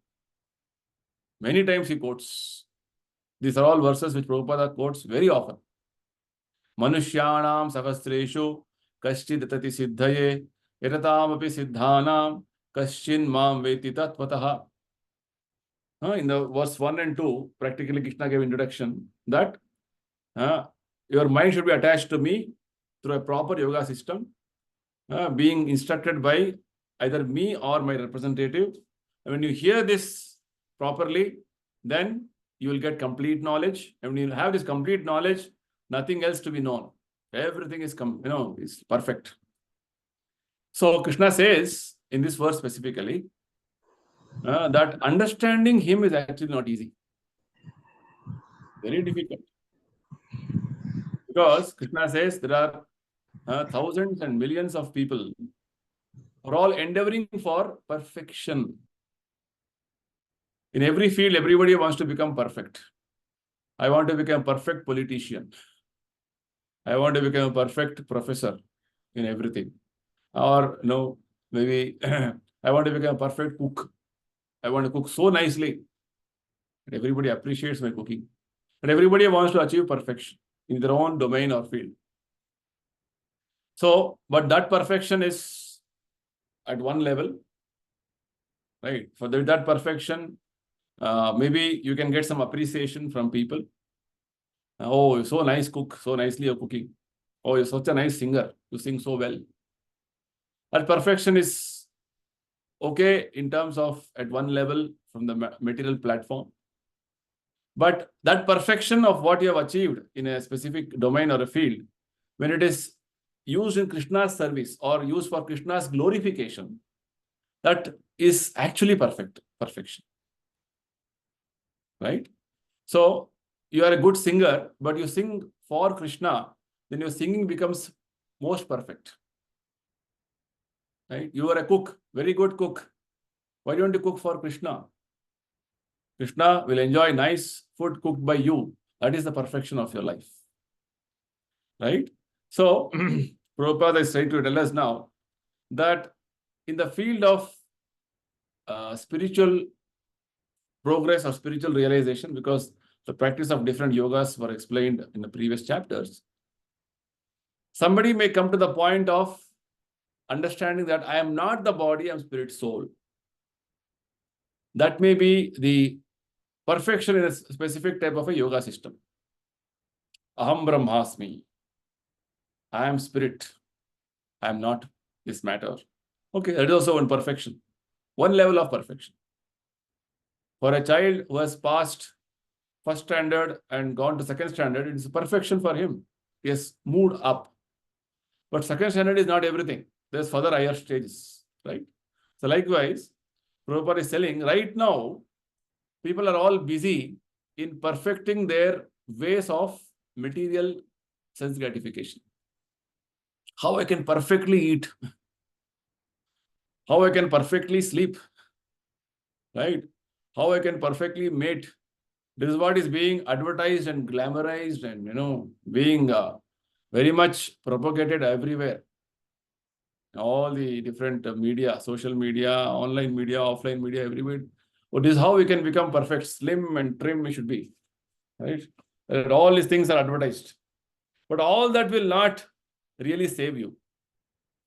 Many times he quotes. These are all verses which Prabhupada quotes very often. Manushyanam sahasreshu kaschid tati siddhaye iratam api siddhanam kaschin mam veti tatvataha. In the verse 1 and 2, practically Krishna gave introduction that your mind should be attached to me through a proper yoga system, being instructed by either me or my representative. And when you hear this properly, then you will get complete knowledge. And when you have this complete knowledge, nothing else to be known. Everything is is perfect. So Krishna says in this verse specifically, that understanding him is actually not easy. Very difficult. Because Krishna says there are thousands and millions of people who are all endeavoring for perfection. In every field, everybody wants to become perfect. I want to become a perfect politician. I want to become a perfect professor in everything. Or no, maybe I want to become a perfect cook. I want to cook so nicely that everybody appreciates my cooking. And everybody wants to achieve perfection in their own domain or field. So, but that perfection is at one level, right? For that perfection, maybe you can get some appreciation from people. Oh, you're so nice cook, so nicely you're cooking. Oh, you're such a nice singer, you sing so well. That perfection is okay in terms of at one level from the material platform. But that perfection of what you have achieved in a specific domain or a field, when it is used in Krishna's service or used for Krishna's glorification, that is actually perfection. Right? So you are a good singer, but you sing for Krishna, then your singing becomes most perfect. Right? You are a cook, very good cook. Why don't you cook for Krishna? Krishna will enjoy nice food cooked by you. That is the perfection of your life. Right? So, Prabhupada is trying to tell us now that in the field of spiritual progress or spiritual realization, because the practice of different yogas were explained in the previous chapters, somebody may come to the point of understanding that I am not the body, I am spirit soul. That may be the perfection in a specific type of a yoga system. Aham Brahmasmi. I am spirit. I am not this matter. Okay, that is also one perfection. One level of perfection. For a child who has passed first standard and gone to second standard, it is perfection for him. He has moved up. But second standard is not everything. There's further higher stages, right? So likewise, Prabhupada is telling, right now, people are all busy in perfecting their ways of material sense gratification. How I can perfectly eat, how I can perfectly sleep, right? How I can perfectly mate. This is what is being advertised and glamorized and, being very much propagated everywhere. All the different media, social media, online media, offline media, everywhere. But this is how we can become perfect, slim and trim we should be, right? And all these things are advertised. But all that will not really save you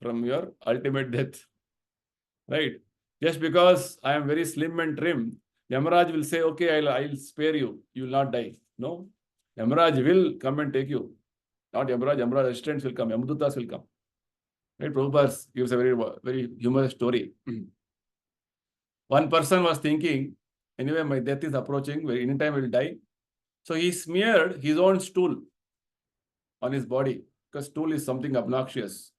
from your ultimate death, right? Just because I am very slim and trim, Yamaraj will say, okay, I'll spare you. You will not die. No. Yamaraj will come and take you. Not Yamaraj assistants will come. Yamadutas will come. Right? Prabhupada gives a very, very humorous story. One person was thinking, anyway, my death is approaching, anytime I will die. So he smeared his own stool on his body, because stool is something obnoxious.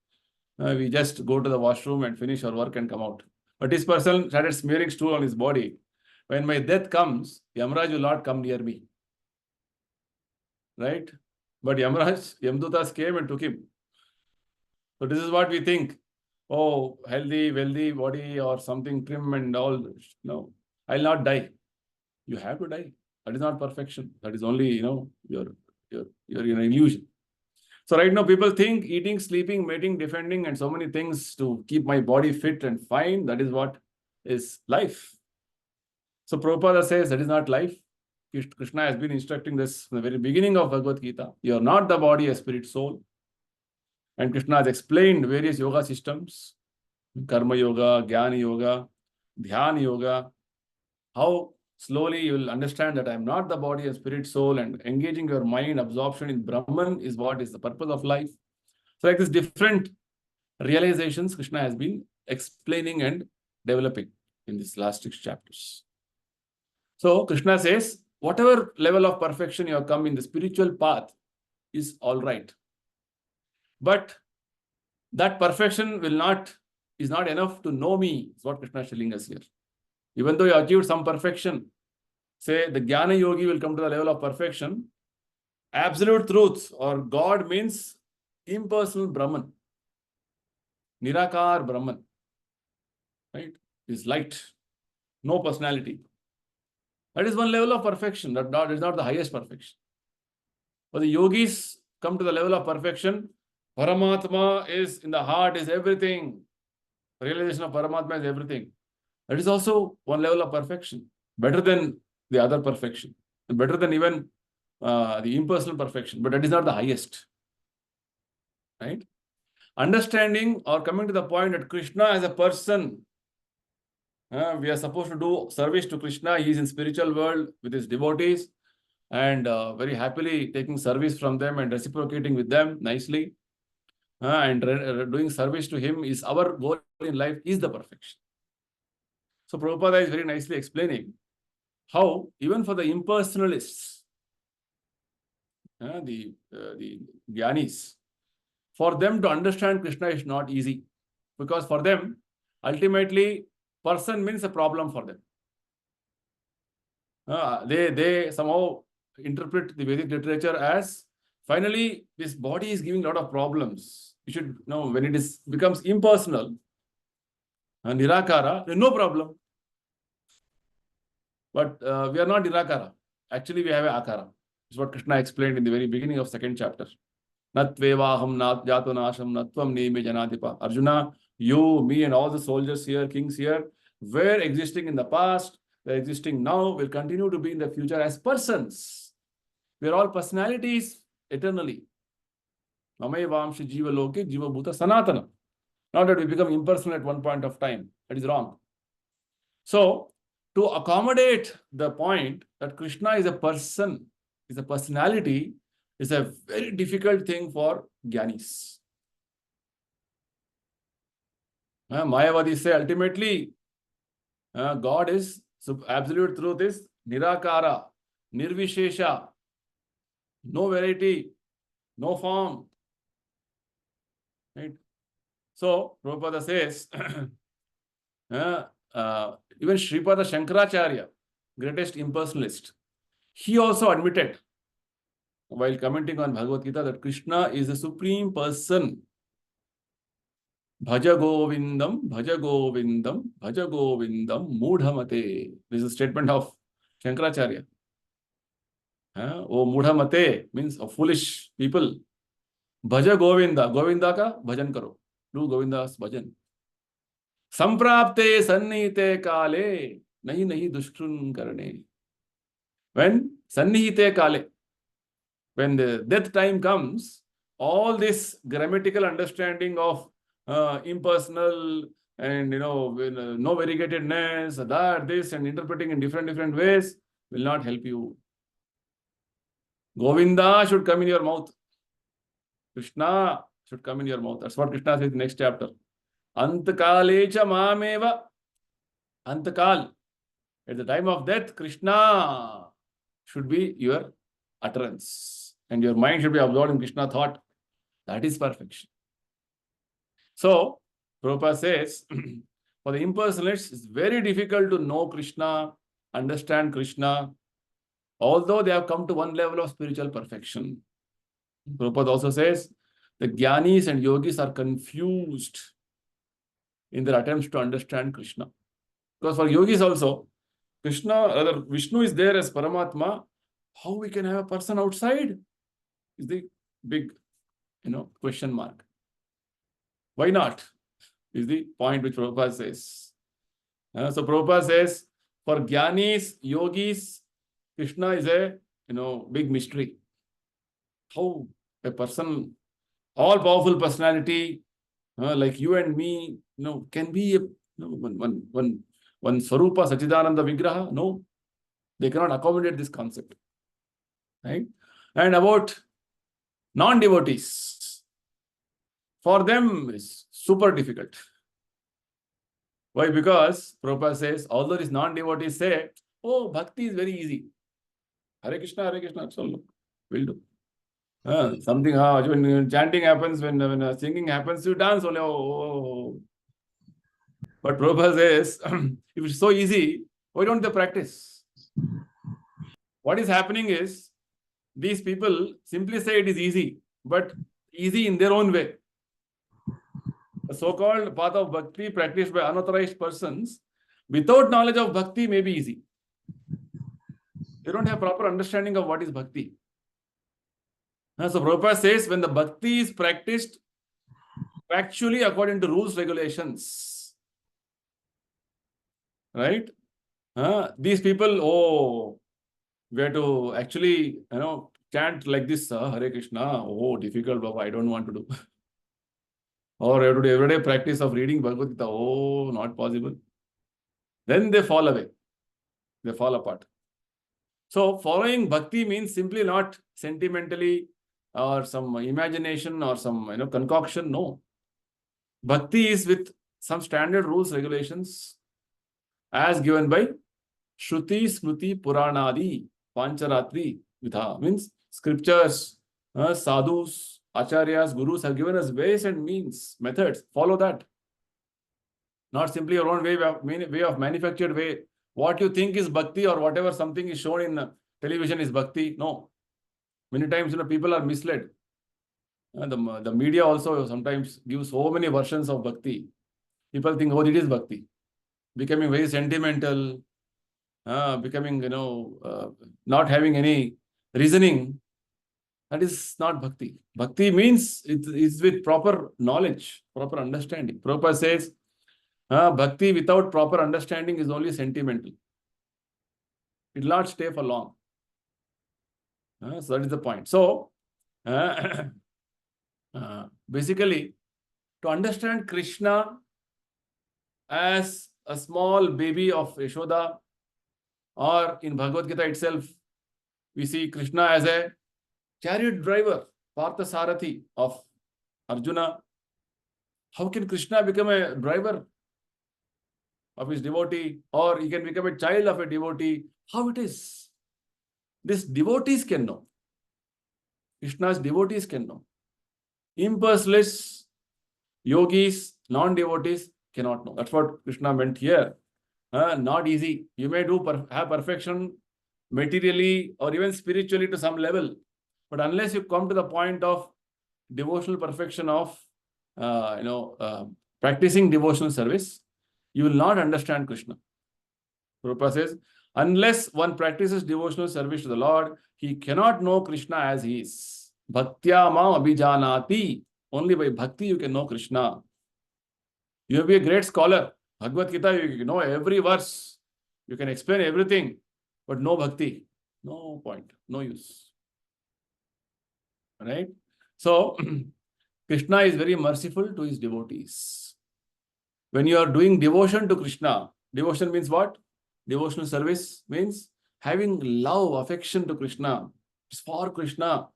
We just go to the washroom and finish our work and come out. But this person started smearing stool on his body. When my death comes, Yamaraj will not come near me. Right? But Yamdutas came and took him. So this is what we think. Oh, healthy, wealthy body or something trim and all. No, I'll not die. You have to die. That is not perfection. That is only, your illusion. So right now people think eating, sleeping, mating, defending and so many things to keep my body fit and fine. That is what is life. So Prabhupada says that is not life. Krishna has been instructing this from the very beginning of Bhagavad Gita. You are not the body, a spirit, soul. And Krishna has explained various yoga systems, Karma Yoga, Jnana Yoga, Dhyana Yoga, how slowly you will understand that I am not the body, a spirit, soul, and engaging your mind, absorption in Brahman is what is the purpose of life. So like this different realizations Krishna has been explaining and developing in these last 6 chapters. So Krishna says, whatever level of perfection you have come in the spiritual path is all right. But that perfection is not enough to know me, is what Krishna is telling us here. Even though you achieved some perfection, say the Jnana Yogi will come to the level of perfection. Absolute truth or God means impersonal Brahman. Nirakar Brahman. Right? Is light. No personality. That is one level of perfection. That is not the highest perfection. But the yogis come to the level of perfection. Paramatma is in the heart, is everything. Realization of Paramatma is everything. That is also one level of perfection. Better than the other perfection. Better than even the impersonal perfection. But that is not the highest. Right? Understanding or coming to the point that Krishna as a person, we are supposed to do service to Krishna. He is in spiritual world with his devotees and very happily taking service from them and reciprocating with them nicely. And doing service to him is our goal in life, is the perfection. So Prabhupada is very nicely explaining how even for the impersonalists, the Jnanis, for them to understand Krishna is not easy. Because for them, ultimately, person means a problem for them. They somehow interpret the Vedic literature as, finally, this body is giving a lot of problems. You should know when it becomes impersonal, Nirakara, no problem. But we are not Nirakara. Actually, we have a Akara. It's what Krishna explained in the very beginning of 2nd chapter. Natvevaham nat jato nasham natvam neme janatipa. Arjuna, you, me, and all the soldiers here, kings here, were existing in the past, they're existing now, will continue to be in the future as persons. We are all personalities eternally. Mamayavamshi jiva loke jiva bhuta sanatana. Not that we become impersonal at one point of time. That is wrong. So, to accommodate the point that Krishna is a person, is a personality, is a very difficult thing for Jnanis. Mayavadis say ultimately, God is, so absolute truth is Nirakara, Nirvishesha, no variety, no form. Right? So, Prabhupada says, even Sripada Shankaracharya, greatest impersonalist, he also admitted, while commenting on Bhagavad Gita, that Krishna is the supreme person. Bhaja Govindam, Bhaja Govindam, Bhaja Govindam, Mudhamate. This is a statement of Shankaracharya. Oh, Mudhamate means of foolish people. Bhaja Govinda, Govinda ka bhajan karo. Do Govinda's bhajan. Samprapte sannihite kale, nahi nahi dushkrun karne. When sannihite kale, when the death time comes, all this grammatical understanding of impersonal and no variegatedness, that, this, and interpreting in different ways will not help you. Govinda should come in your mouth. Krishna should come in your mouth. That's what Krishna says in the next chapter. Antakalecha mameva. Antakal. At the time of death, Krishna should be your utterance. And your mind should be absorbed in Krishna thought. That is perfection. So, Prabhupada says, for the impersonalists, it's very difficult to know Krishna, understand Krishna, although they have come to one level of spiritual perfection. Prabhupada also says, the Jnanis and Yogis are confused in their attempts to understand Krishna. Because for Yogis also, Vishnu is there as Paramatma. How we can have a person outside is the big, question mark. Why not? Is the point which Prabhupada says. So Prabhupada says, for Jnanis, Yogis, Krishna is a, big mystery. How a person, all-powerful personality, like you and me, can be one Swarupa Sachidananda Vigraha? No, they cannot accommodate this concept. Right? And about non-devotees, for them it's super difficult. Why? Because Prabhupada says, although these non-devotees say, oh, bhakti is very easy. Hare Krishna, that's all. Will do. Something, when chanting happens, when singing happens, you dance only. But Prabhupada says, if it's so easy, why don't they practice? What is happening is, these people simply say it is easy, but easy in their own way. The so-called path of bhakti practiced by unauthorized persons without knowledge of bhakti may be easy. They don't have proper understanding of what is bhakti. So Prabhupada says, when the bhakti is practiced factually according to rules, regulations, right? These people, we have to actually, chant like this, Hare Krishna. Oh, difficult, Baba, I don't want to do. Or I have to do everyday practice of reading Bhagavad Gita. Oh, not possible. Then they fall away. They fall apart. So following bhakti means simply not sentimentally or some imagination or some concoction. No. Bhakti is with some standard rules, regulations as given by Shruti, Smriti, Puranadi, Pancharatri, Vidha. Means scriptures, sadhus, acharyas, gurus have given us ways and means, methods. Follow that. Not simply your own way of manufactured way. What you think is bhakti or whatever something is shown in television is bhakti. No. Many times people are misled. The media also sometimes gives so many versions of bhakti. People think, it is bhakti. Becoming very sentimental, becoming, not having any reasoning. That is not bhakti. Bhakti means it is with proper knowledge, proper understanding. Prabhupada says, bhakti without proper understanding is only sentimental. It will not stay for long. So that is the point. So, basically, to understand Krishna as a small baby of Yashoda, or in Bhagavad Gita itself, we see Krishna as a chariot driver, Partha Sarathi of Arjuna. How can Krishna become a driver of his devotee, or he can become a child of a devotee? How it is? These devotees can know. Krishna's devotees can know. Impulseless yogis, non-devotees cannot know. That's what Krishna meant here. Not easy. You may have perfection materially or even spiritually to some level, but unless you come to the point of devotional perfection of practicing devotional service, you will not understand Krishna. Prabhupada says, unless one practices devotional service to the Lord, he cannot know Krishna as he is. Bhaktya mam abhijanati. Only by bhakti you can know Krishna. You will be a great scholar. Bhagavad Gita, you know every verse. You can explain everything, but no bhakti. No point. No use. Right? So, Krishna is very merciful to his devotees. When you are doing devotion to Krishna, devotion means what? Devotional service means having love, affection to Krishna. It's for Krishna.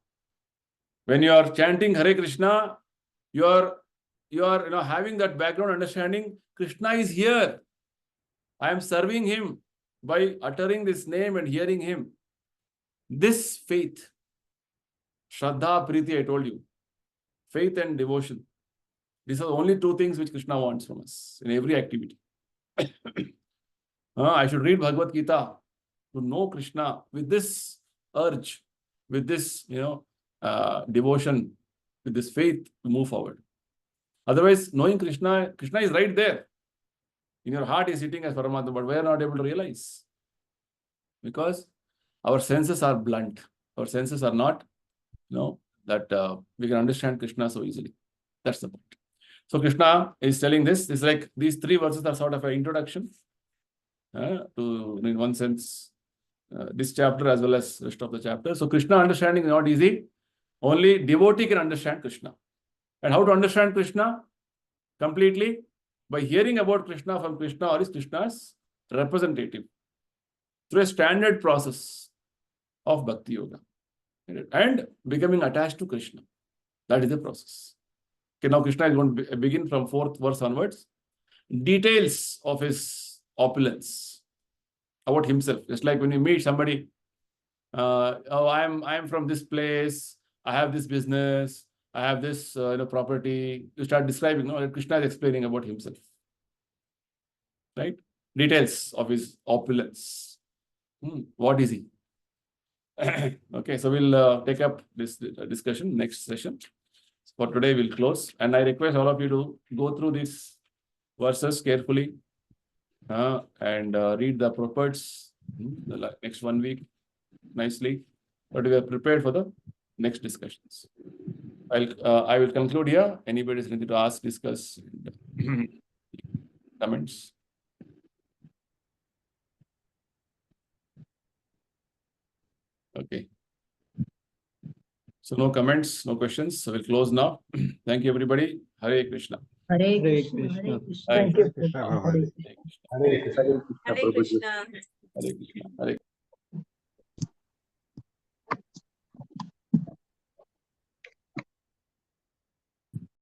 When you are chanting Hare Krishna, you are having that background understanding. Krishna is here. I am serving him by uttering this name and hearing him. This faith, Shraddha, Priti, I told you, faith and devotion. These are the only two things which Krishna wants from us in every activity. I should read Bhagavad Gita to know Krishna with this urge, with this, devotion, with this faith to move forward. Otherwise, knowing Krishna is right there. In your heart is sitting as Paramatma, but we are not able to realize. Because our senses are blunt. Our senses are not, that we can understand Krishna so easily. That's the point. So Krishna is telling this. It's like these three verses are sort of an introduction to, in one sense, this chapter as well as rest of the chapter. So Krishna understanding is not easy. Only devotee can understand Krishna. And how to understand Krishna? Completely by hearing about Krishna from Krishna or is Krishna's representative through a standard process of Bhakti Yoga and becoming attached to Krishna. That is the process. Okay, now Krishna is going to begin from 4th verse onwards. Details of his opulence about himself. Just like when you meet somebody, I am from this place, I have this business, I have this property. You start describing, Krishna is explaining about himself. right? Details of his opulence. What is he? Okay, so we'll take up this discussion next session. For today, we'll close. And I request all of you to go through these verses carefully and read the prophets the next 1 week nicely. But we are prepared for the next discussions. I will conclude here. Anybody is anything to ask, discuss, comments? Okay. So no comments, no questions. So we'll close now. Thank you, everybody. Hare Krishna. Hare Hare Krishna, Hare Krishna. Krishna. Thank you. Krishna, Hare Prabhuji. Krishna. Hare Krishna. Hare Krishna. Hare Krishna. Hare